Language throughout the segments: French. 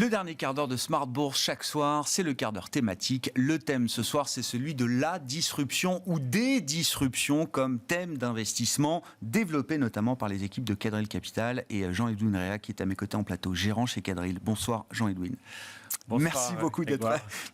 Le dernier quart d'heure de Smart Bourse chaque soir, c'est le quart d'heure thématique. Le thème ce soir, c'est celui de la disruption ou des disruptions comme thème d'investissement, développé notamment par les équipes de Quadrille Capital et Jean-Edwin Réa qui est à mes côtés en plateau, gérant chez Quadrille. Bonsoir Jean-Edwin. Bonsoir,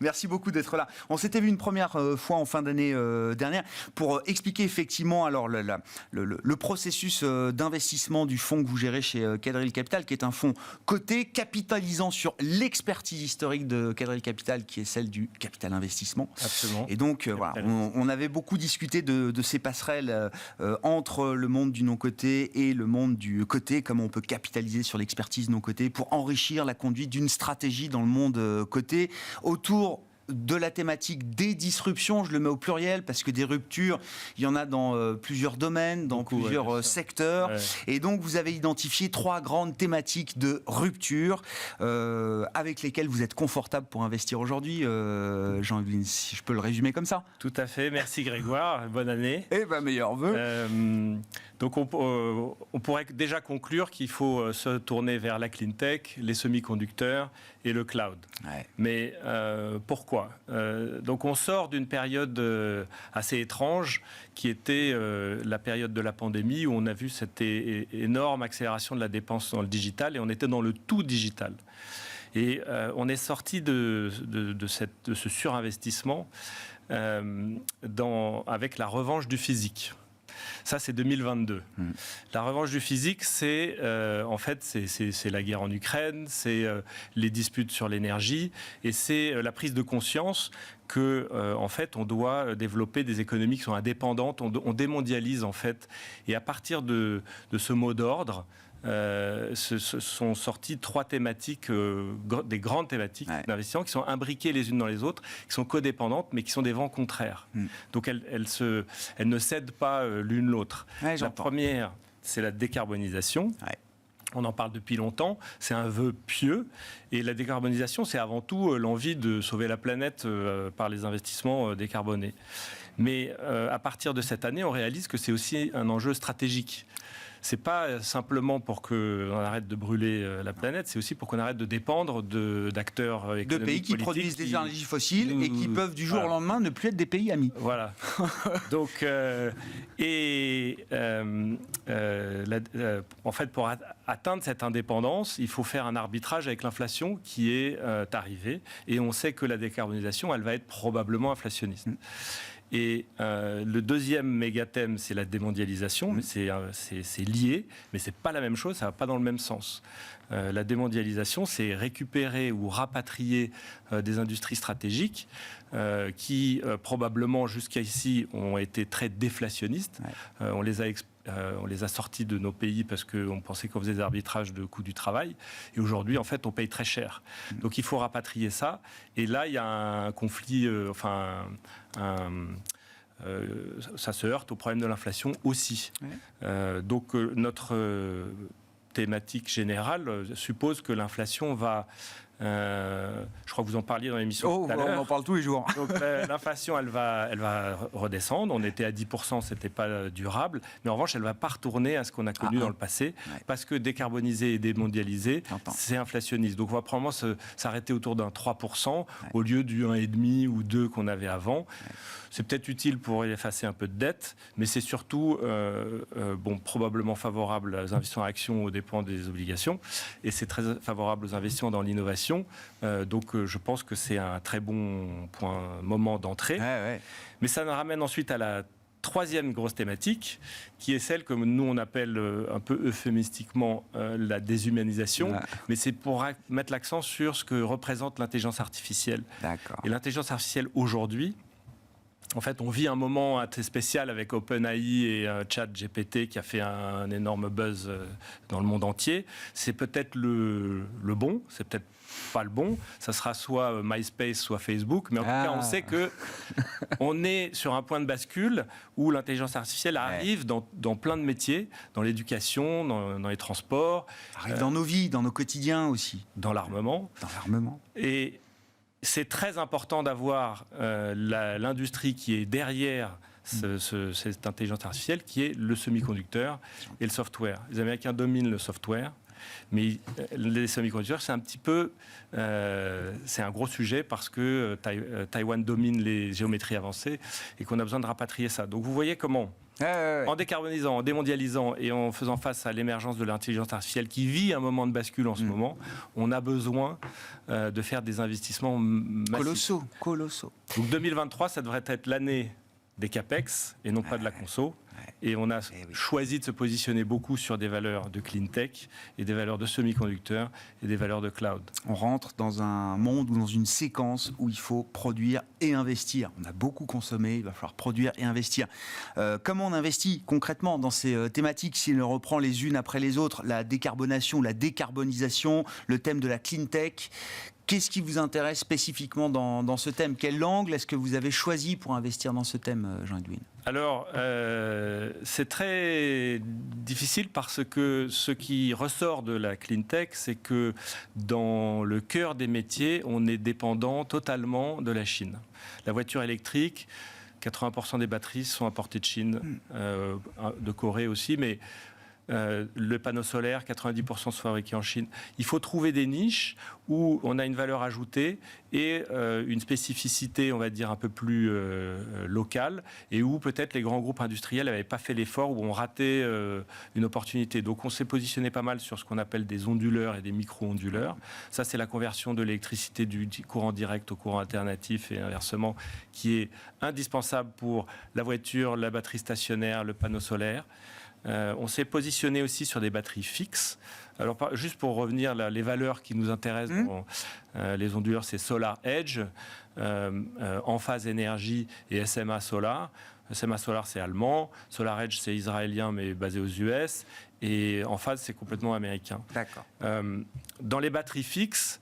Merci beaucoup d'être là. On s'était vu une première fois en fin d'année dernière pour expliquer effectivement alors le processus d'investissement du fonds que vous gérez chez Quadrille Capital, qui est un fonds coté, capitalisant sur l'expertise historique de Quadrille Capital, qui est celle du capital investissement. Absolument. Et donc voilà, on avait beaucoup discuté de ces passerelles entre le monde du non coté et le monde du coté, comment on peut capitaliser sur l'expertise non cotée pour enrichir la conduite d'une stratégie dans le monde coté, autour de la thématique des disruptions, je le mets au pluriel parce que des ruptures, il y en a dans plusieurs domaines, dans plusieurs secteurs. Ouais. Et donc, vous avez identifié 3 grandes thématiques de rupture avec lesquelles vous êtes confortable pour investir aujourd'hui. Jean-Yves, si je peux le résumer comme ça. Tout à fait. Merci Grégoire. Bonne année. Eh bien, meilleurs vœux. Donc, on pourrait déjà conclure qu'il faut se tourner vers la clean tech, les semi-conducteurs et le cloud. Ouais. Mais pourquoi ? Donc on sort d'une période assez étrange qui était la période de la pandémie où on a vu cette énorme accélération de la dépense dans le digital et on était dans le tout digital. Et on est sorti de ce surinvestissement avec la revanche du physique. Ça, c'est 2022. La revanche du physique, c'est en fait, c'est la guerre en Ukraine, c'est les disputes sur l'énergie, et c'est la prise de conscience que, en fait, on doit développer des économies qui sont indépendantes. On démondialise, en fait. Et à partir de ce mot d'ordre, sont sorties 3 thématiques, des grandes thématiques d'investissement qui sont imbriquées les unes dans les autres, qui sont codépendantes, mais qui sont des vents contraires. Donc elles ne cèdent pas l'une l'autre. La première, c'est la décarbonisation. On en parle depuis longtemps, c'est un vœu pieux. Et la décarbonisation, c'est avant tout l'envie de sauver la planète par les investissements décarbonés. Mais à partir de cette année, on réalise que c'est aussi un enjeu stratégique. C'est pas simplement pour qu'on arrête de brûler la planète, c'est aussi pour qu'on arrête de dépendre d'acteurs économiques, de pays qui produisent des énergies fossiles et qui peuvent du jour au lendemain ne plus être des pays amis. Voilà. Donc, en fait, pour atteindre cette indépendance, il faut faire un arbitrage avec l'inflation qui est arrivée. Et on sait que la décarbonisation, elle va être probablement inflationniste. Et le deuxième méga-thème, c'est la démondialisation. Mais c'est lié, mais c'est pas la même chose, ça va pas dans le même sens. La démondialisation, c'est récupérer ou rapatrier des industries stratégiques qui, probablement, jusqu'à ici, ont été très déflationnistes. On les a sortis de nos pays parce qu'on pensait qu'on faisait des arbitrages de coût du travail. Et aujourd'hui, en fait, on paye très cher. Donc, il faut rapatrier ça. Et là, il y a un conflit, ça se heurte au problème de l'inflation aussi. Donc, notre thématique générale suppose que l'inflation va... je crois que vous en parliez dans l'émission tout à l'heure. On en parle tous les jours. Donc l'inflation, elle va redescendre. On était à 10%, c'était pas durable. Mais en revanche, elle va pas retourner à ce qu'on a connu dans le passé, parce que décarboniser et démondialiser, c'est inflationniste. Donc on va probablement s'arrêter autour d'un 3% au lieu du 1,5 ou 2 qu'on avait avant. C'est peut-être utile pour effacer un peu de dette, mais c'est surtout probablement favorable aux investissements en actions aux dépens des obligations, et c'est très favorable aux investissements dans l'innovation. Donc je pense que c'est un très bon moment d'entrée. Mais ça nous ramène ensuite à la 3e grosse thématique, qui est celle que nous on appelle un peu euphémistiquement la déshumanisation, mais c'est pour mettre l'accent sur ce que représente l'intelligence artificielle. Et l'intelligence artificielle aujourd'hui, en fait, on vit un moment assez spécial avec OpenAI et ChatGPT qui a fait un énorme buzz dans le monde entier. C'est peut-être le bon, c'est peut-être pas le bon. Ça sera soit MySpace, soit Facebook. Mais en tout cas, on sait que on est sur un point de bascule où l'intelligence artificielle arrive dans plein de métiers, dans l'éducation, dans les transports. Arrive dans nos vies, dans nos quotidiens aussi. Dans l'armement. Et c'est très important d'avoir l'industrie qui est derrière cette intelligence artificielle, qui est le semi-conducteur et le software. Les Américains dominent le software. Mais les semi-conducteurs, c'est un petit peu... c'est un gros sujet parce que Taïwan domine les géométries avancées et qu'on a besoin de rapatrier ça. Donc vous voyez comment, en décarbonisant, en démondialisant et en faisant face à l'émergence de l'intelligence artificielle qui vit un moment de bascule en ce moment, on a besoin de faire des investissements massifs. Colossaux. Donc 2023, ça devrait être l'année des CAPEX et non pas de la conso. Et on a choisi de se positionner beaucoup sur des valeurs de clean tech et des valeurs de semi-conducteurs et des valeurs de cloud. On rentre dans un monde ou dans une séquence où il faut produire et investir. On a beaucoup consommé, il va falloir produire et investir. Comment on investit concrètement dans ces thématiques si on reprend les unes après les autres? La décarbonation, la décarbonisation, le thème de la clean tech. Qu'est-ce qui vous intéresse spécifiquement dans ce thème? Quel angle est-ce que vous avez choisi pour investir dans ce thème, Jean-Edwin? Alors, c'est très difficile parce que ce qui ressort de la clean tech, c'est que dans le cœur des métiers, on est dépendant totalement de la Chine. La voiture électrique, 80% des batteries sont importées de Chine, de Corée aussi, mais le panneau solaire, 90% sont fabriqués en Chine. Il faut trouver des niches où on a une valeur ajoutée et une spécificité, on va dire, un peu plus locale, et où peut-être les grands groupes industriels n'avaient pas fait l'effort, où on ratait une opportunité. Donc on s'est positionné pas mal sur ce qu'on appelle des onduleurs et des micro-onduleurs. Ça, c'est la conversion de l'électricité du courant direct au courant alternatif et inversement, qui est indispensable pour la voiture, la batterie stationnaire, le panneau solaire. On s'est positionné aussi sur des batteries fixes. Alors, juste pour revenir, là, les valeurs qui nous intéressent dans les onduleurs, c'est Solar Edge, Enphase Énergie et SMA Solar. SMA Solar, c'est allemand. Solar Edge, c'est israélien, mais basé aux US. Et Enphase, c'est complètement américain. D'accord. Dans les batteries fixes,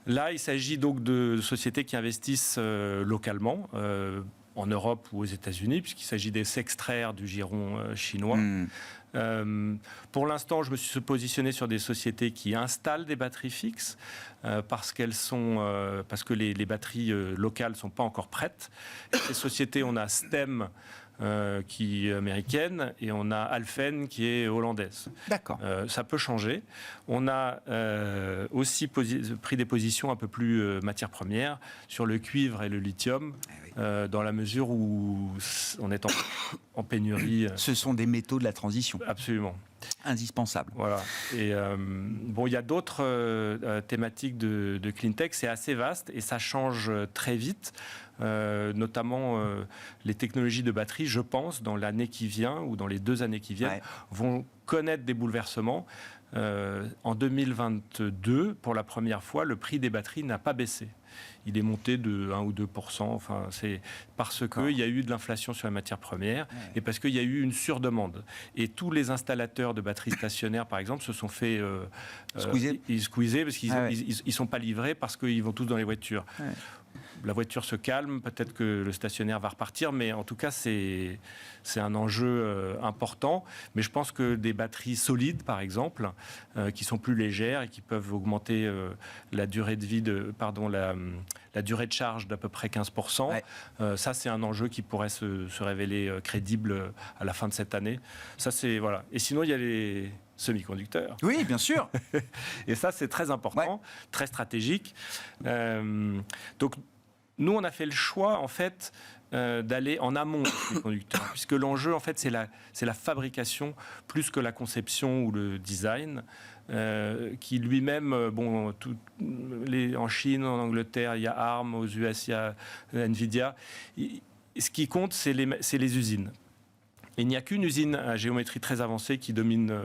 là, il s'agit donc de sociétés qui investissent localement, en Europe ou aux États-Unis, puisqu'il s'agit de s'extraire du giron chinois. Pour l'instant, je me suis positionné sur des sociétés qui installent des batteries fixes parce que les batteries locales ne sont pas encore prêtes. Ces sociétés, on a STEM qui est américaine et on a Alphen qui est hollandaise. D'accord. Ça peut changer. On a aussi pris des positions un peu plus matières premières sur le cuivre et le lithium, dans la mesure où on est en pénurie. Ce sont des métaux de la transition. Absolument. Indispensable. Voilà. Et il y a d'autres thématiques de clean tech. C'est assez vaste et ça change très vite. Notamment les technologies de batterie, je pense, dans l'année qui vient ou dans les 2 années qui viennent, vont connaître des bouleversements. En 2022, pour la première fois, le prix des batteries n'a pas baissé. Il est monté de 1 ou 2%. Enfin, c'est parce qu'il y a eu de l'inflation sur les matières premières et parce qu'il y a eu une surdemande. Et tous les installateurs de batteries stationnaires, par exemple, se sont fait squeezer parce qu'ils ne sont pas livrés parce qu'ils vont tous dans les voitures. La voiture se calme, peut-être que le stationnaire va repartir, mais en tout cas, c'est un enjeu important. Mais je pense que des batteries solides, par exemple, qui sont plus légères et qui peuvent augmenter la durée de vie, la durée de charge d'à peu près 15%, ça, c'est un enjeu qui pourrait se révéler crédible à la fin de cette année. Ça, c'est, voilà. Et sinon, il y a les semi-conducteurs. Oui, bien sûr. Et ça, c'est très important, très stratégique. Donc, nous, on a fait le choix, en fait, d'aller en amont des semi-conducteurs, puisque l'enjeu, en fait, c'est la fabrication plus que la conception ou le design, qui lui-même, en Chine, en Angleterre, il y a ARM, aux US, il y a Nvidia. Ce qui compte, c'est les usines. Il n'y a qu'une usine à géométrie très avancée qui domine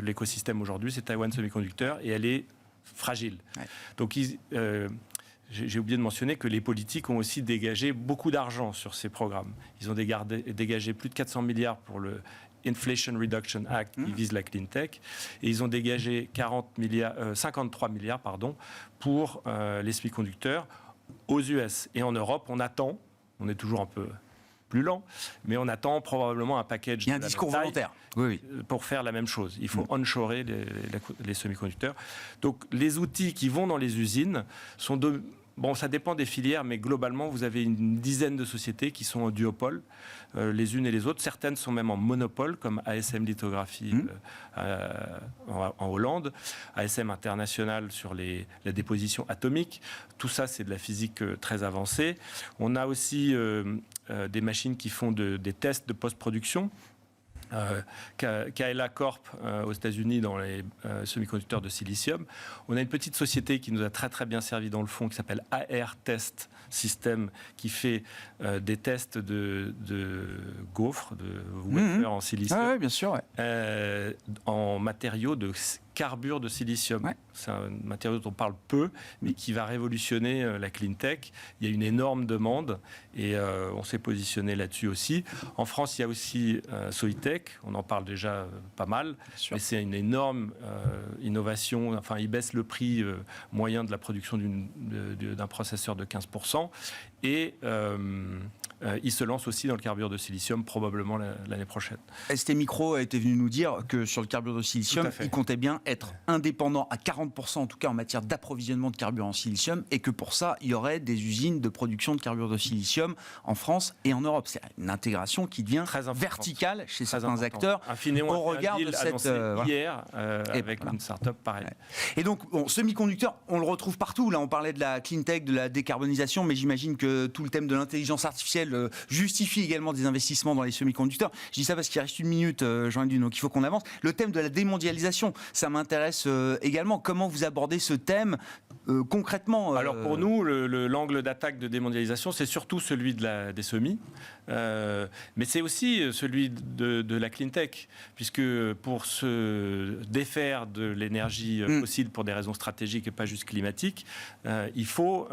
l'écosystème aujourd'hui, c'est Taïwan Semiconductor, et elle est fragile. Donc, j'ai oublié de mentionner que les politiques ont aussi dégagé beaucoup d'argent sur ces programmes. Ils ont dégagé plus de 400 milliards pour le Inflation Reduction Act qui vise la clean tech, et ils ont dégagé 53 milliards pour les semi-conducteurs aux US. Et en Europe, on attend, on est toujours un peu plus lent, mais on attend probablement un package. Il y a un discours volontaire pour faire la même chose. Il faut onshorer les semi-conducteurs. Donc les outils qui vont dans les usines sont Bon, ça dépend des filières, mais globalement, vous avez une dizaine de sociétés qui sont en duopole, les unes et les autres. Certaines sont même en monopole, comme ASM Lithographie en Hollande, ASM International sur la déposition atomique. Tout ça, c'est de la physique très avancée. On a aussi des machines qui font des tests de post-production. Kaela Corp aux États-Unis dans les semi-conducteurs de silicium. On a une petite société qui nous a très très bien servi dans le fond qui s'appelle AR Test System qui fait des tests de gaufres, de wafer en silicium. Ah, oui, bien sûr. Ouais. En matériaux de carbure de silicium. Ouais. C'est un matériau dont on parle peu, mais qui va révolutionner la clean tech. Il y a une énorme demande et on s'est positionné là-dessus aussi. En France, il y a aussi Soitec. On en parle déjà pas mal, mais c'est une énorme innovation. Enfin, il baisse le prix moyen de la production d'un processeur de 15%. Et il se lance aussi dans le carbure de silicium probablement l'année prochaine. ST Micro a été venu nous dire que sur le carbure de silicium, il comptait bien être indépendant à 40% en tout cas en matière d'approvisionnement de carburant en silicium et que pour ça, il y aurait des usines de production de carbure de silicium en France et en Europe. C'est une intégration qui devient très verticale chez certains acteurs au regard de cette... hier avec une start-up pareille. Ouais. Et donc, semi-conducteur, on le retrouve partout. Là, on parlait de la clean tech, de la décarbonisation, mais j'imagine que tout le thème de l'intelligence artificielle justifie également des investissements dans les semi-conducteurs. Je dis ça parce qu'il reste une minute, Jean-Yves, donc il faut qu'on avance. Le thème de la démondialisation, ça m'intéresse également. Comment vous abordez ce thème concrètement Alors pour nous, l'angle d'attaque de démondialisation, c'est surtout celui des semis, mais c'est aussi celui de la clean tech, puisque pour se défaire de l'énergie fossile pour des raisons stratégiques et pas juste climatiques, il faut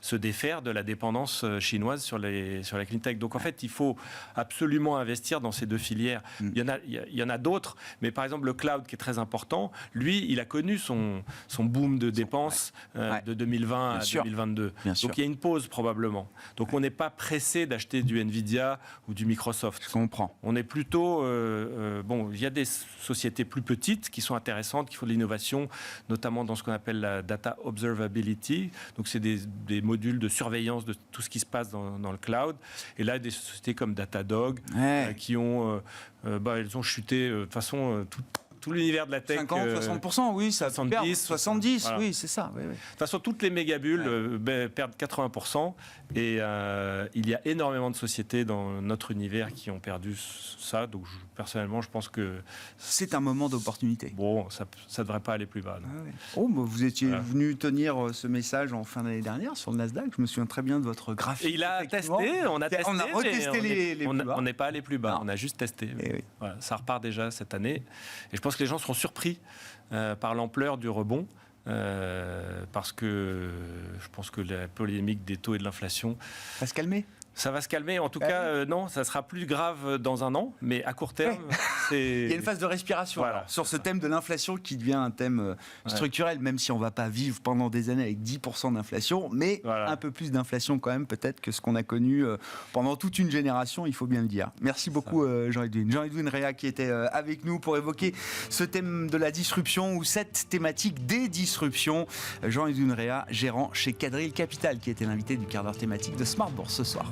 se défaire de la dépendance chinoise sur la clean tech. Donc en fait, il faut absolument investir dans ces deux filières. Il y en a d'autres, mais par exemple le cloud qui est très important, lui, il a connu son boom de dépenses de 2020 à 2022. Donc il y a une pause probablement. Donc on n'est pas pressé d'acheter du Nvidia ou du Microsoft. Je comprends. On est plutôt... il y a des sociétés plus petites qui sont intéressantes, qui font de l'innovation, notamment dans ce qu'on appelle la data observability. Donc c'est des modules de surveillance de tout ce qui se passe dans le cloud. Et là, des sociétés comme Datadog qui ont... elles ont chuté de toute façon... Tout l'univers de la tech. 50, 60%, oui, ça 70, voilà. Oui, c'est ça. Oui, oui. De toute façon, toutes les méga-bulles perdent 80%. Et il y a énormément de sociétés dans notre univers qui ont perdu ça. Donc, personnellement, je pense que... C'est un moment d'opportunité. Bon, ça ne devrait pas aller plus bas. Vous étiez venu tenir ce message en fin d'année dernière sur le Nasdaq. Je me souviens très bien de votre graphique. Et il a testé, on a retesté les plus bas. On n'est pas allé plus bas, on a juste testé. Voilà, ça repart déjà cette année. Et je pense que les gens seront surpris par l'ampleur du rebond. Parce que je pense que la polémique des taux et de l'inflation va se calmer. Ça va se calmer. En tout cas, non, ça sera plus grave dans un an, mais à court terme, c'est... Il y a une phase de respiration sur ce thème de l'inflation qui devient un thème structurel, même si on ne va pas vivre pendant des années avec 10% d'inflation, mais un peu plus d'inflation quand même, peut-être que ce qu'on a connu pendant toute une génération, il faut bien le dire. Merci beaucoup, Jean-Edwin Rea, qui était avec nous pour évoquer ce thème de la disruption ou cette thématique des disruptions. Jean-Edwin Rea, gérant chez Quadrille Capital, qui était l'invité du quart d'heure thématique de Smart Bourse ce soir.